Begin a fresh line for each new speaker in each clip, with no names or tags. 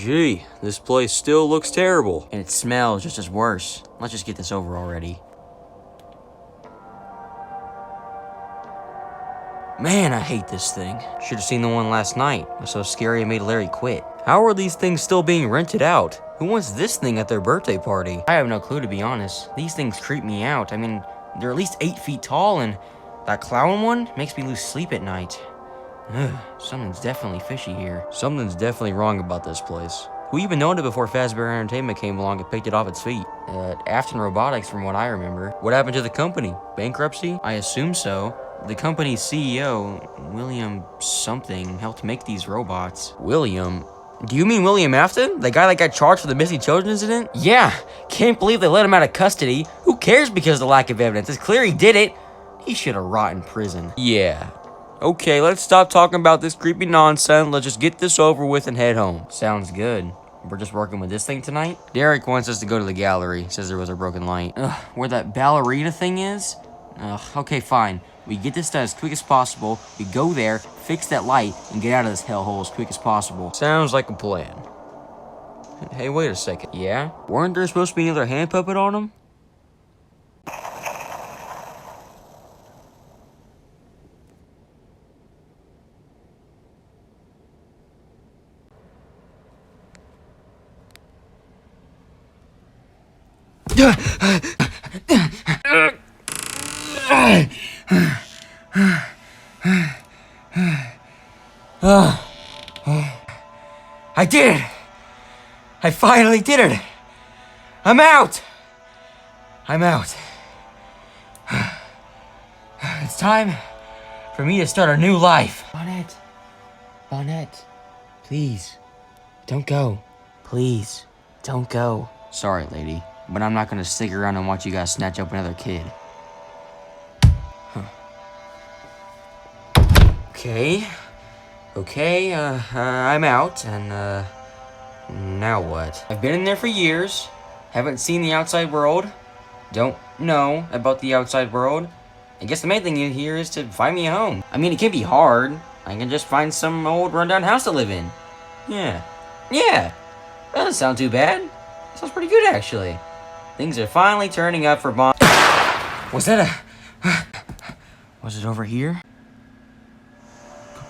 Gee, this place still looks terrible.
And it smells just as worse. Let's just get this over already. Man, I hate this thing. Should have seen the one last night. It was so scary it made Larry quit.
How are these things still being rented out? Who wants this thing at their birthday party?
I have no clue, to be honest. These things creep me out. I mean, they're at least 8 feet tall, and that clown one makes me lose sleep at night. Ugh, something's definitely fishy here.
Something's definitely wrong about this place. Who even owned it before Fazbear Entertainment came along and picked it off its feet?
Afton Robotics, from what I remember.
What happened to the company? Bankruptcy?
I assume so. The company's CEO, William something, helped make these robots.
William? Do you mean William Afton? The guy that got charged for the missing children incident?
Yeah, can't believe they let him out of custody. Who cares because of the lack of evidence? It's clear he did it. He should have rot in prison.
Yeah. Okay, let's stop talking about this creepy nonsense. Let's just get this over with and head home.
Sounds good. We're just working with this thing tonight?
Derek wants us to go to the gallery. Says there was a broken light.
Ugh, where that ballerina thing is? Ugh, okay, fine. We get this done as quick as possible. We go there, fix that light, and get out of this hellhole as quick as possible.
Sounds like a plan. Hey, wait a second.
Yeah?
Weren't there supposed to be another hand puppet on him?
I did it! I finally did it! I'm out! I'm out. It's time for me to start a new life. Bonnet. Bonnet. Please. Don't go. Please. Don't go. Sorry, lady, but I'm not gonna stick around and watch you guys snatch up another kid. Okay, I'm out, and, now what? I've been in there for years, haven't seen the outside world, don't know about the outside world. I guess the main thing here is to find me a home. I mean, it can't be hard. I can just find some old rundown house to live in. Yeah, that doesn't sound too bad. Sounds pretty good, actually. Things are finally turning up for Bonnet. Was that was it over here?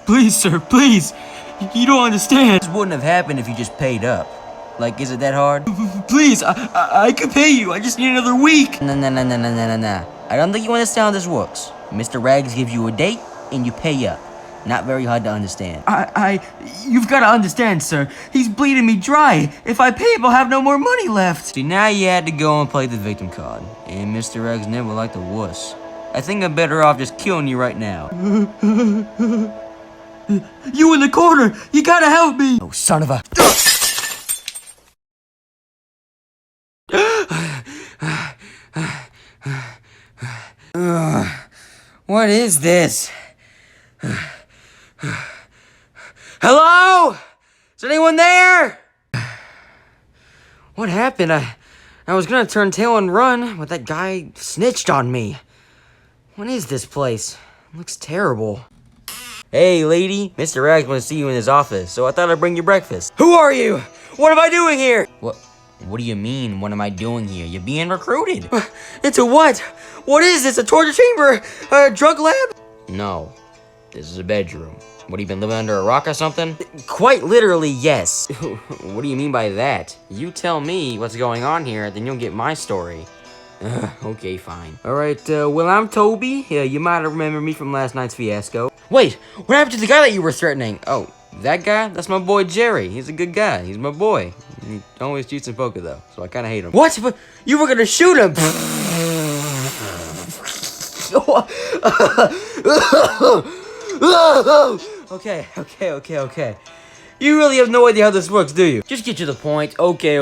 Please, sir, please. You don't understand.
This wouldn't have happened if you just paid up. Like, is it that hard?
Please, I could pay you. I just need another week.
No. I don't think you understand how this works. Mr. Rags gives you a date, and you pay up. Not very hard to understand.
You've got to understand, sir. He's bleeding me dry. If I pay him, I'll have no more money left.
See, now you had to go and play the victim card. And Mr. Rags never liked a wuss. I think I'm better off just killing you right now.
You in the corner! You gotta help me!
Oh, son of a... What is this? Hello? Is anyone there? What happened? I was gonna turn tail and run, but that guy snitched on me. What is this place? It looks terrible. Hey, lady, Mr. Rags wants to see you in his office, so I thought I'd bring you breakfast. Who are you? What am I doing here? What do you mean, what am I doing here? You're being recruited. Into what? What is this, a torture chamber? A drug lab? No, this is a bedroom. What, have you been living under a rock or something? Quite literally, yes. What do you mean by that? You tell me what's going on here, then you'll get my story. Okay, fine. Alright, well, I'm Toby. You might remember me from last night's fiasco. Wait, what happened to the guy that you were threatening? Oh, that guy? That's my boy Jerry. He's a good guy. He's my boy. He always cheats in poker, though, so I kind of hate him. What? But you were gonna shoot him! Okay. You really have no idea how this works, do you? Just get to the point. Okay.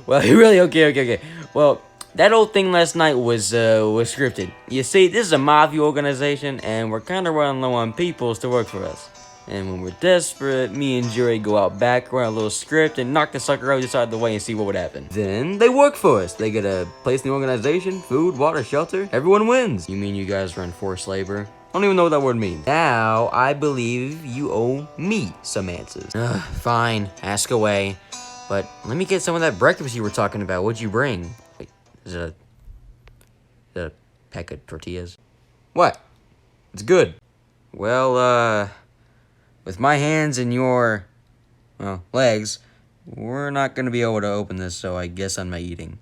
Well, you really okay. Well, that old thing last night was scripted. You see, this is a mafia organization, and we're kind of running low on peoples to work for us. And when we're desperate, me and Jerry go out back, run a little script, and knock the sucker out just out of the way and see what would happen. Then they work for us. They get a place in the organization, food, water, shelter. Everyone wins. You mean you guys run forced labor? I don't even know what that word means. Now, I believe you owe me some answers. Fine, ask away. But let me get some of that breakfast you were talking about. What'd you bring? Wait, is it a pack of tortillas? What? It's good. Well, with my hands and your, well, legs, we're not gonna be able to open this, so I guess I'm not eating.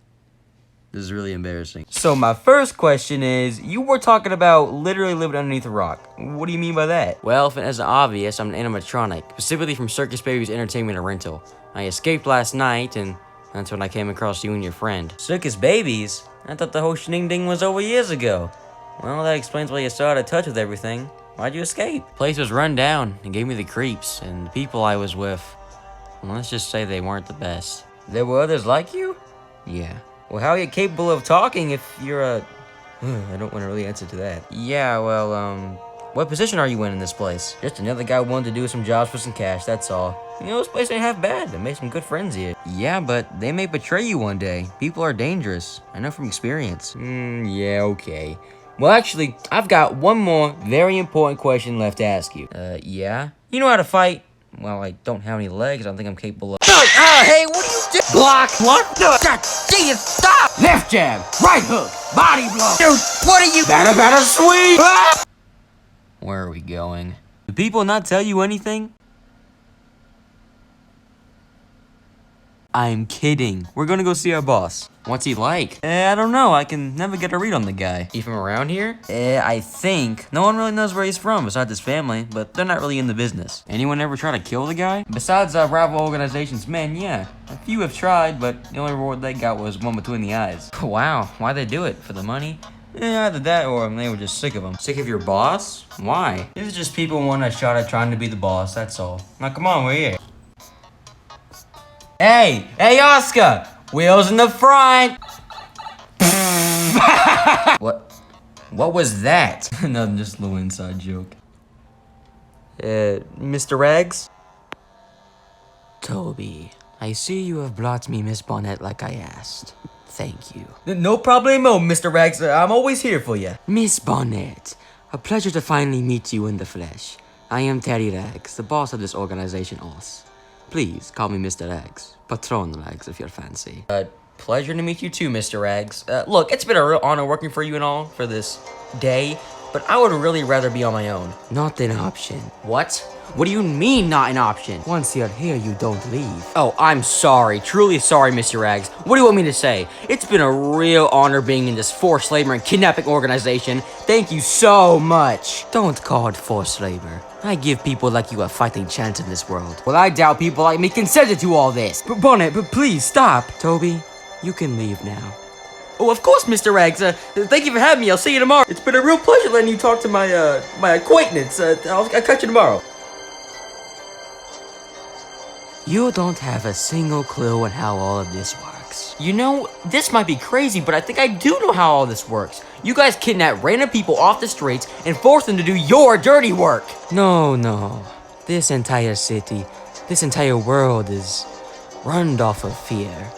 This is really embarrassing. So my first question is, you were talking about literally living underneath a rock. What do you mean by that? Well, if it isn't obvious, I'm an animatronic, specifically from Circus Baby's Entertainment Rental. I escaped last night, and that's when I came across you and your friend. Circus Babies? I thought the whole shenanigans was over years ago. Well, that explains why you so out of touch with everything. Why'd you escape? The place was run down and gave me the creeps, and the people I was with, well, let's just say they weren't the best. There were others like you? Yeah. Well, how are you capable of talking if you're a... I don't want to really answer to that. Yeah, well, what position are you in this place? Just another guy wanting to do some jobs for some cash, that's all. You know, this place ain't half bad. I made some good friends here. Yeah, but they may betray you one day. People are dangerous. I know from experience. Yeah, okay. Well, actually, I've got one more very important question left to ask you. Yeah? You know how to fight? Well, I don't have any legs. I don't think I'm capable of... Hey, what are you doing? Block! What? No, God, dang it, stop!
Left jab, right hook, body blow.
Dude, what are you... Better sweet! Ah! Where are we going? Do people not tell you anything? I'm kidding. We're gonna go see our boss. What's he like? I don't know. I can never get a read on the guy. He from around here? I think. No one really knows where he's from besides his family, but they're not really in the business. Anyone ever try to kill the guy? Besides rival organization's men, yeah. A few have tried, but the only reward they got was one between the eyes. Wow. Why'd they do it? For the money? Either that or they were just sick of him. Sick of your boss? Why? It's just people want a shot at trying to be the boss, that's all. Now come on, we're here. Hey, Oscar! Wheels in the front! What was that? No, just a little inside joke. Mr. Rags? Toby, I see you have brought me Miss Bonnet like I asked. Thank you. No problemo, Mr. Rags. I'm always here for you. Miss Bonnet, a pleasure to finally meet you in the flesh. I am Terry Rags, the boss of this organization, OS. Please, call me Mr. Rags. Patron Rags, if you're fancy. Pleasure to meet you too, Mr. Rags. Look, it's been a real honor working for you and all for this day, but I would really rather be on my own. Not an option. What? What do you mean, not an option? Once you're here, you don't leave. Oh, I'm sorry. Truly sorry, Mr. Rags. What do you want me to say? It's been a real honor being in this forced labor and kidnapping organization. Thank you so much. Don't call it forced labor. I give people like you a fighting chance in this world. Well, I doubt people like me consented to all this. But Bonnet, please, stop. Toby, you can leave now. Oh, of course, Mr. Rags. Thank you for having me. I'll see you tomorrow. It's been a real pleasure letting you talk to my, my acquaintance. I'll catch you tomorrow. You don't have a single clue on how all of this works. You know, this might be crazy, but I think I do know how all this works. You guys kidnap random people off the streets and force them to do your dirty work. No. This entire city, this entire world is run off of fear.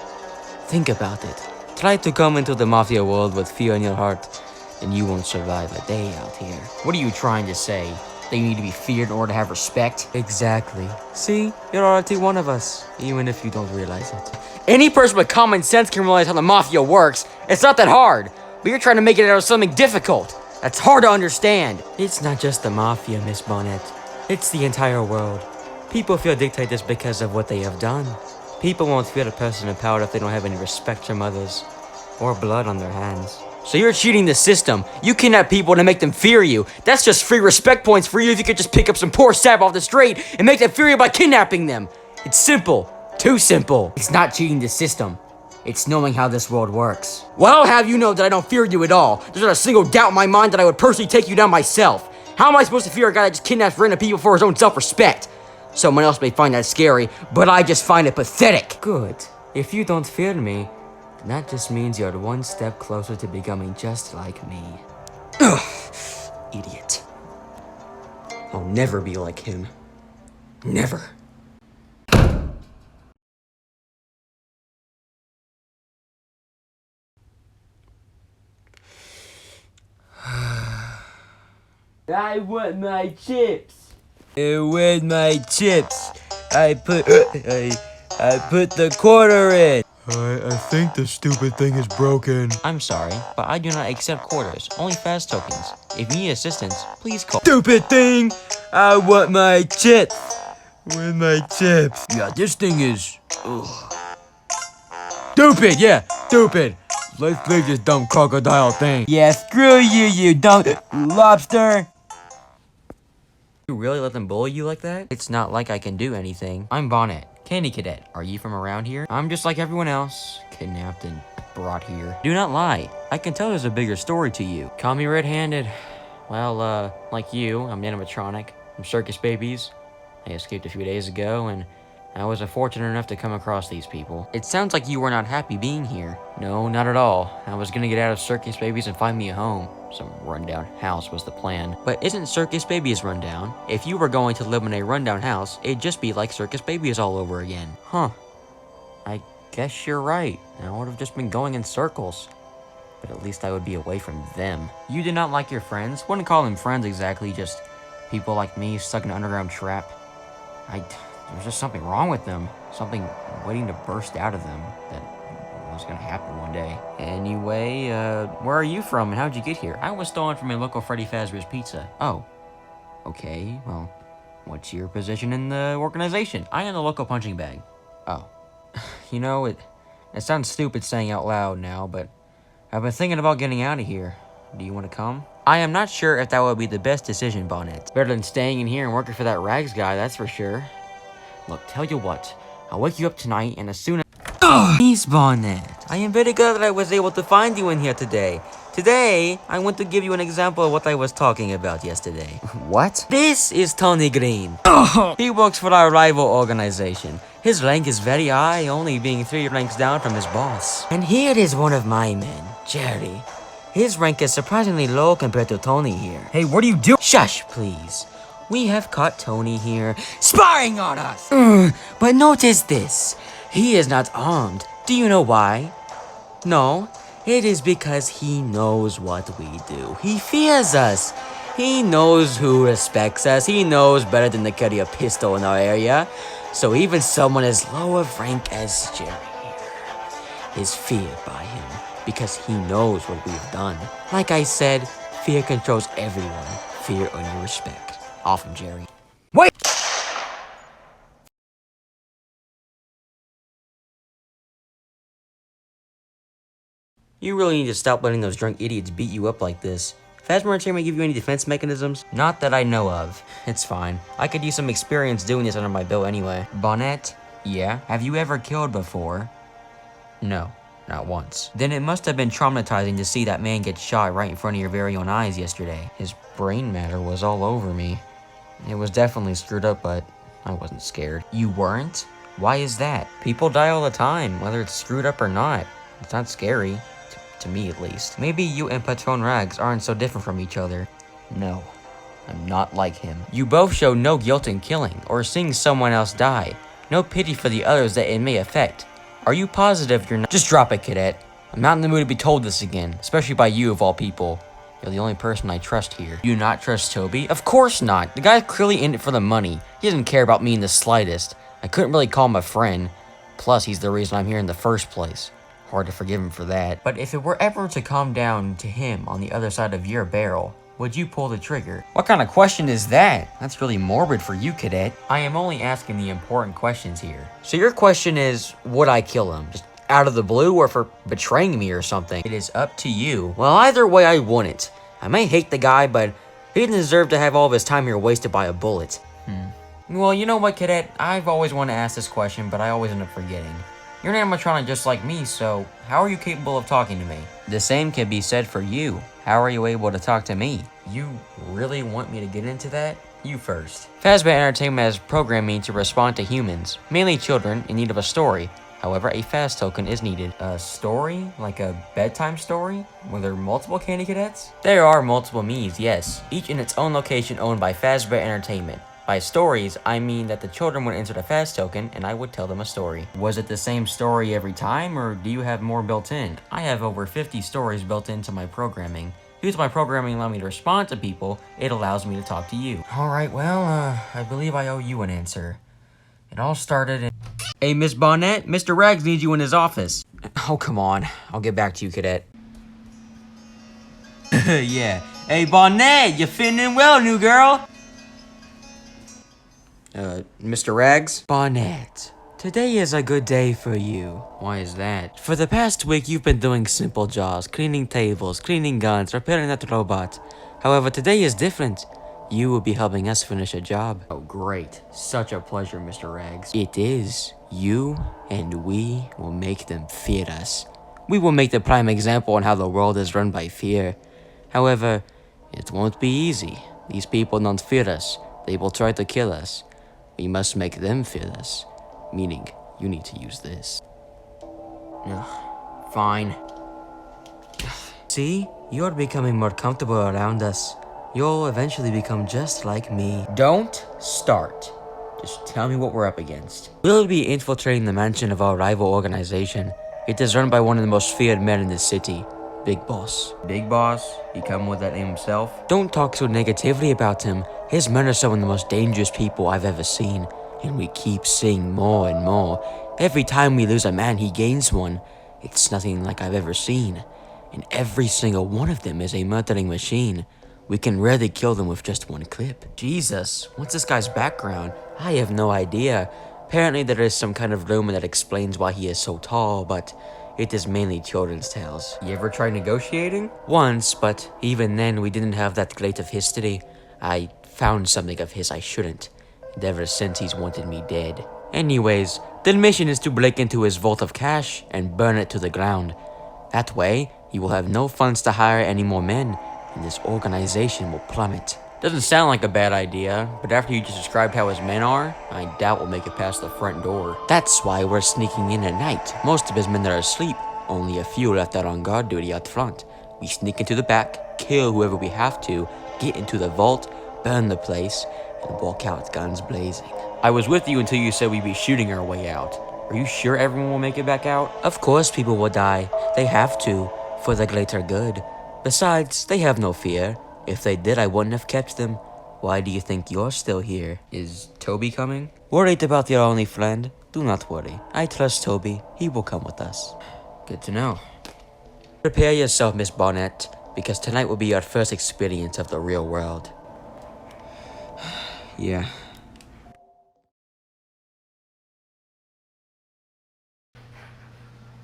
Think about it. Try to come into the mafia world with fear in your heart, and you won't survive a day out here. What are you trying to say? That you need to be feared in order to have respect? Exactly. See? You're already one of us, even if you don't realize it. Any person with common sense can realize how the mafia works. It's not that hard. But you're trying to make it out of something difficult. That's hard to understand. It's not just the mafia, Miss Bonnet. It's the entire world. People feel dictators because of what they have done. People won't fear the person in power if they don't have any respect from others. Or blood on their hands. So you're cheating the system. You kidnap people to make them fear you. That's just free respect points for you if you could just pick up some poor sap off the street and make them fear you by kidnapping them. It's simple. Too simple. It's not cheating the system. It's knowing how this world works. Well, I'll have you know that I don't fear you at all. There's not a single doubt in my mind that I would personally take you down myself. How am I supposed to fear a guy that just kidnaps random people for his own self-respect? Someone else may find that scary, but I just find it pathetic. Good. If you don't fear me, that just means you're one step closer to becoming just like me. Ugh, idiot. I'll never be like him. Never. I want my chips. With my chips. I put the quarter in.
I think the stupid thing is broken.
I'm sorry, but I do not accept quarters, only fast tokens. If you need assistance, please call.
Stupid thing! I want my chips! With my chips. Yeah, this thing is... Ugh. Stupid, yeah, stupid. Let's leave this dumb crocodile thing.
Yeah, screw you, you dumb lobster.
You really let them bully you like that? It's not like I can do anything. I'm Bonnet, Candy Cadet. Are you from around here? I'm just like everyone else, kidnapped and brought here. Do not lie. I can tell there's a bigger story to you. Call me red-handed. Well, like you, I'm animatronic. I'm circus babies. I escaped a few days ago, and I was fortunate enough to come across these people. It sounds like you were not happy being here. No, not at all. I was gonna get out of circus babies and find me a home. Some rundown house was the plan. But isn't circus babies rundown? If you were going to live in a rundown house, it'd just be like circus babies all over again. Huh. I guess you're right. I would have just been going in circles. But at least I would be away from them. You did not like your friends? Wouldn't call them friends exactly, just people like me stuck in an underground trap. There's just something wrong with them. Something waiting to burst out of them that was gonna happen one day. Anyway, where are you from and how'd you get here? I was stolen from a local Freddy Fazbear's Pizza. Oh. Okay, well, what's your position in the organization? I am the local punching bag. Oh. You know, it sounds stupid saying out loud now, but I've been thinking about getting out of here. Do you want to come? I am not sure if that would be the best decision, Bonnet. Better than staying in here and working for that rags guy, that's for sure. Look, tell you what, I'll wake you up tonight, and as soon as... Please, Bonnet. I am very glad that I was able to find you in here today. Today, I want to give you an example of what I was talking about yesterday. What? This is Tony Green. He works for our rival organization. His rank is very high, only being 3 ranks down from his boss. And here is one of my men, Jerry. His rank is surprisingly low compared to Tony here.
Hey, what are you doing?
Shush, please. We have caught Tony here, sparring on us! But notice this. He is not armed. Do you know why? No, it is because he knows what we do. He fears us. He knows who respects us. He knows better than to carry a pistol in our area. So even someone as low of rank as Jerry here is feared by him because he knows what we've done. Like I said, fear controls everyone. Fear earns respect. Off him, Jerry.
Wait!
You really need to stop letting those drunk idiots beat you up like this. Fazbear Entertainment give you any defense mechanisms? Not that I know of. It's fine. I could use some experience doing this under my belt anyway. Bonnet? Yeah? Have you ever killed before? No, not once. Then it must have been traumatizing to see that man get shot right in front of your very own eyes yesterday. His brain matter was all over me. It was definitely screwed up, but I wasn't scared. You weren't? Why is that? People die all the time, whether it's screwed up or not. It's not scary. To me, at least. Maybe you and Patron Rags aren't so different from each other. No, I'm not like him. You both show no guilt in killing or seeing someone else die. No pity for the others that it may affect. Are you positive you're not— Just drop it, cadet. I'm not in the mood to be told this again, especially by you of all people. You're the only person I trust here. You not trust Toby? Of course not. The guy's clearly in it for the money. He doesn't care about me in the slightest. I couldn't really call him a friend. Plus, he's the reason I'm here in the first place. Hard to forgive him for that. But if it were ever to come down to him on the other side of your barrel, would you pull the trigger? What kind of question is that? That's really morbid for you, cadet. I am only asking the important questions here. So your question is, would I kill him? Just out of the blue or for betraying me or something? It is up to you. Well, either way, I wouldn't. I may hate the guy, but he didn't deserve to have all of his time here wasted by a bullet. Well, you know what, cadet? I've always wanted to ask this question, but I always end up forgetting. You're an animatronic just like me, so how are you capable of talking to me? The same can be said for you. How are you able to talk to me? You really want me to get into that? You first. Fazbear Entertainment has programmed me to respond to humans, mainly children in need of a story. However, a fast token is needed. A story? Like a bedtime story? Were there multiple candy cadets? There are multiple me's, yes, each in its own location owned by Fazbear Entertainment. By stories, I mean that the children would enter the fast token and I would tell them a story. Was it the same story every time, or do you have more built in? I have over 50 stories built into my programming. Here's my programming allowing me to respond to people. It allows me to talk to you. Alright, well, I believe I owe you an answer. It all started in... Hey, Miss Bonnet, Mr. Rags needs you in his office. Oh, come on. I'll get back to you, cadet. Yeah. Hey, Bonnet, you fitting in well, new girl? Mr. Rags? Bonnet, today is a good day for you. Why is that? For the past week, you've been doing simple jobs, cleaning tables, cleaning guns, repairing that robot. However, today is different. You will be helping us finish a job. Oh, great. Such a pleasure, Mr. Rags. It is. You and we will make them fear us. We will make the prime example on how the world is run by fear. However, it won't be easy. These people don't fear us. They will try to kill us. We must make them fear us. Meaning, you need to use this. Ugh, fine. See? You're becoming more comfortable around us. You'll eventually become just like me. Don't start. Just tell me what we're up against. We'll be infiltrating the mansion of our rival organization. It is run by one of the most feared men in the city, Big Boss. Big Boss? He come with that name himself? Don't talk so negatively about him. His men are some of the most dangerous people I've ever seen. And we keep seeing more and more. Every time we lose a man, he gains one. It's nothing like I've ever seen. And every single one of them is a murdering machine. We can rarely kill them with just one clip. Jesus, what's this guy's background? I have no idea. Apparently there is some kind of rumor that explains why he is so tall, but it is mainly children's tales. You ever tried negotiating? Once, but even then we didn't have that great of history. I found something of his I shouldn't, and ever since he's wanted me dead. Anyways, the mission is to break into his vault of cash and burn it to the ground. That way, he will have no funds to hire any more men, and this organization will plummet. Doesn't sound like a bad idea, but after you just described how his men are, I doubt we'll make it past the front door. That's why we're sneaking in at night. Most of his men are asleep, only a few left out on guard duty out front. We sneak into the back, kill whoever we have to, get into the vault, burn the place, and walk out guns blazing. I was with you until you said we'd be shooting our way out. Are you sure everyone will make it back out? Of course people will die. They have to, for the greater good. Besides, they have no fear. If they did, I wouldn't have kept them. Why do you think you're still here? Is Toby coming? Worried about your only friend? Do not worry. I trust Toby. He will come with us. Good to know. Prepare yourself, Miss Bonnet, because tonight will be your first experience of the real world. Yeah.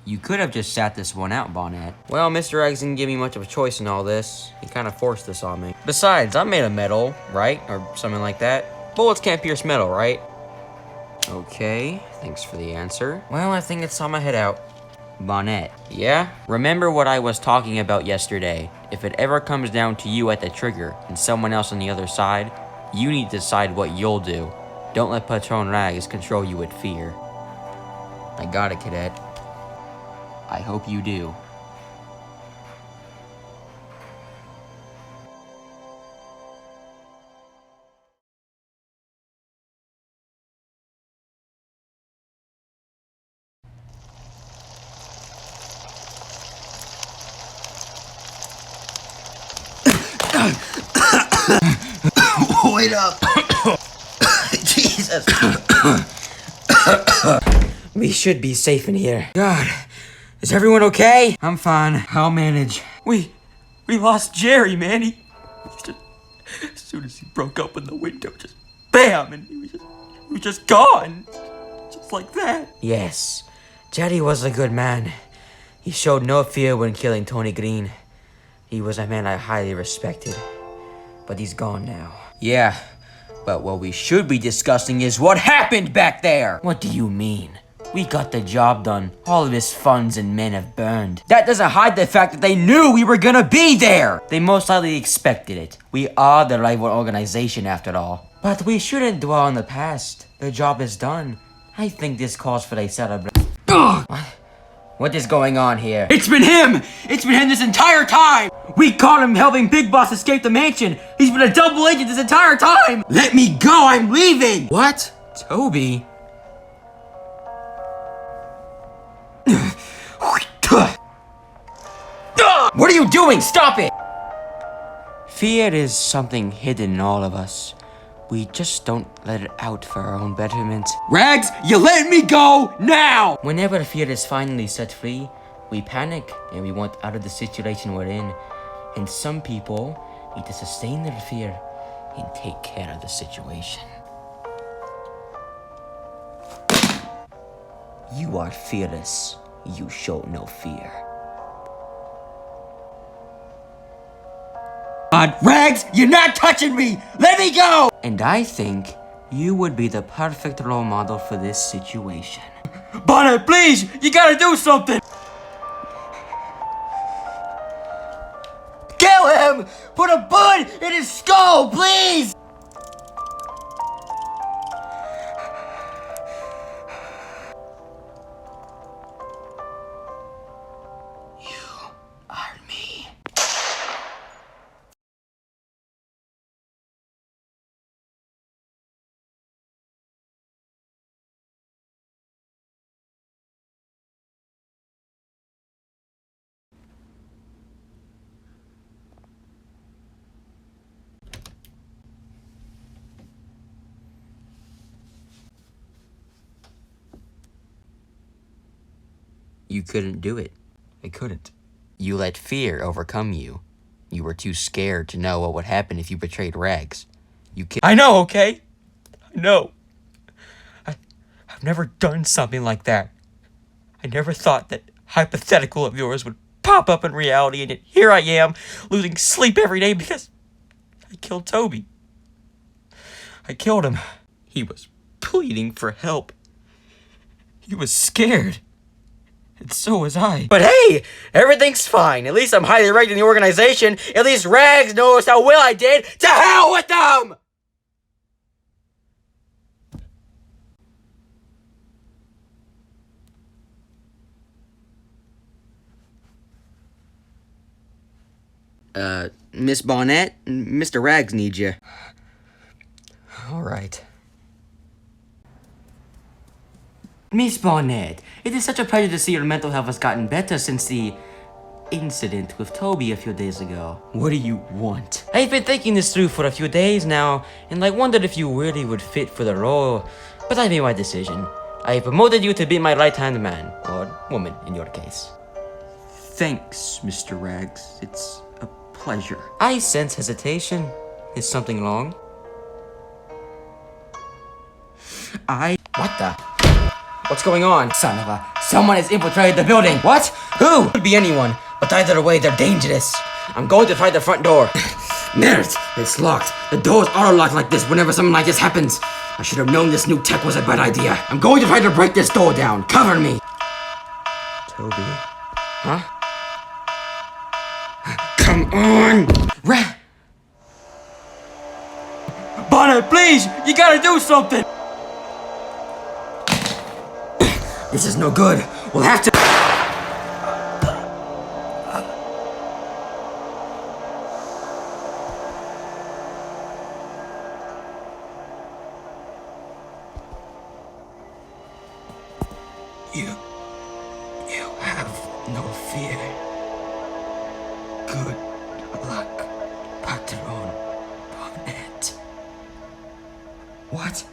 You could have just sat this one out, Bonnet. Well, Mr. Eggs didn't give me much of a choice in all this. He kind of forced this on me. Besides, I'm made of metal, right? Or something like that. Bullets can't pierce metal, right? Okay, thanks for the answer. Well, I think it's time I head out. Bonnet. Yeah? Remember what I was talking about yesterday. If it ever comes down to you at the trigger and someone else on the other side, you need to decide what you'll do. Don't let Patron Rags control you with fear. I got it, cadet. I hope you do.
Wait up. Jesus.
We should be safe in here. God, is everyone okay?
I'm fine. I'll manage.
We lost Jerry, man. He just, as soon as he broke open the window, just bam, and he was just gone. Just like that. Yes, Jerry was a good man. He showed no fear when killing Tony Green. He was a man I highly respected. But he's gone now. Yeah, but what we should be discussing is what happened back there. What do you mean? We got the job done. All of his funds and men have burned. That doesn't hide the fact that they knew we were gonna be there. They most likely expected it. We are the rival organization after all. But we shouldn't dwell on the past. The job is done. I think this calls for a celebration. What is going on here? It's been him! It's been him this entire time! We caught him helping Big Boss escape the mansion. He's been a double agent this entire time! Let me go! I'm leaving! What? Toby? What are you doing? Stop it! Fear is something hidden in all of us. We just don't let it out for our own betterment.
Rags, you let me go now!
Whenever fear is finally set free, we panic and we want out of the situation we're in. And some people need to sustain their fear and take care of the situation. You are fearless. You show no fear.
Rags, you're not touching me! Let me go!
And I think you would be the perfect role model for this situation.
Bonnet, please! You gotta do something!
Kill him! Put a bullet in his skull, please!
You are me. You couldn't do it.
I couldn't.
You let fear overcome you. You were too scared to know what would happen if you betrayed Rags.
I know, okay? I know. I've never done something like that. I never thought that hypothetical of yours would pop up in reality, and yet here I am, losing sleep every day because I killed Toby. I killed him. He was pleading for help. He was scared. And so was I.
But hey, everything's fine. At least I'm highly ranked in the organization. At least Rags knows how well I did. To hell with them! Miss Bonnet, Mr. Rags needs you.
All right.
Miss Bonnet, it is such a pleasure to see your mental health has gotten better since the incident with Toby a few days ago.
What do you want?
I've been thinking this through for a few days now, and I wondered if you really would fit for the role, but I made my decision. I promoted you to be my right-hand man, or woman in your case.
Thanks, Mr. Rags. It's a pleasure.
I sense hesitation. Is something wrong?
What the?
What's going on?
Son of a... Someone has infiltrated the building.
What? Who? Could be anyone, but either way, they're dangerous. I'm going to try the front door.
Merit, it's locked. The doors auto-lock like this whenever something like this happens. I should have known this new tech was a bad idea. I'm going to try to break this door down. Cover me.
Toby?
Huh? Come on!
Bonnet, please! You gotta do something!
This is no good. We'll have to... You have no fear. Good luck, Patron Bonnet. What?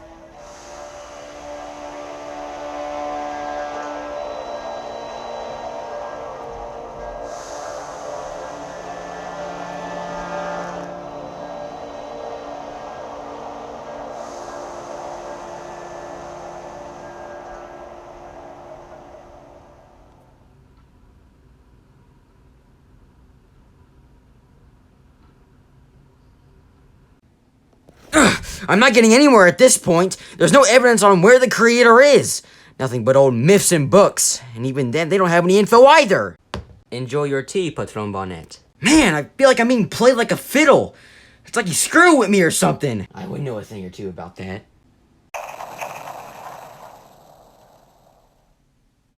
I'm not getting anywhere at this point. There's no evidence on where the creator is. Nothing but old myths and books. And even then, they don't have any info either. Enjoy your tea, Patron Bonnet. Man, I feel like I'm being played like a fiddle. It's like you screw with me or something. I would know a thing or two about that.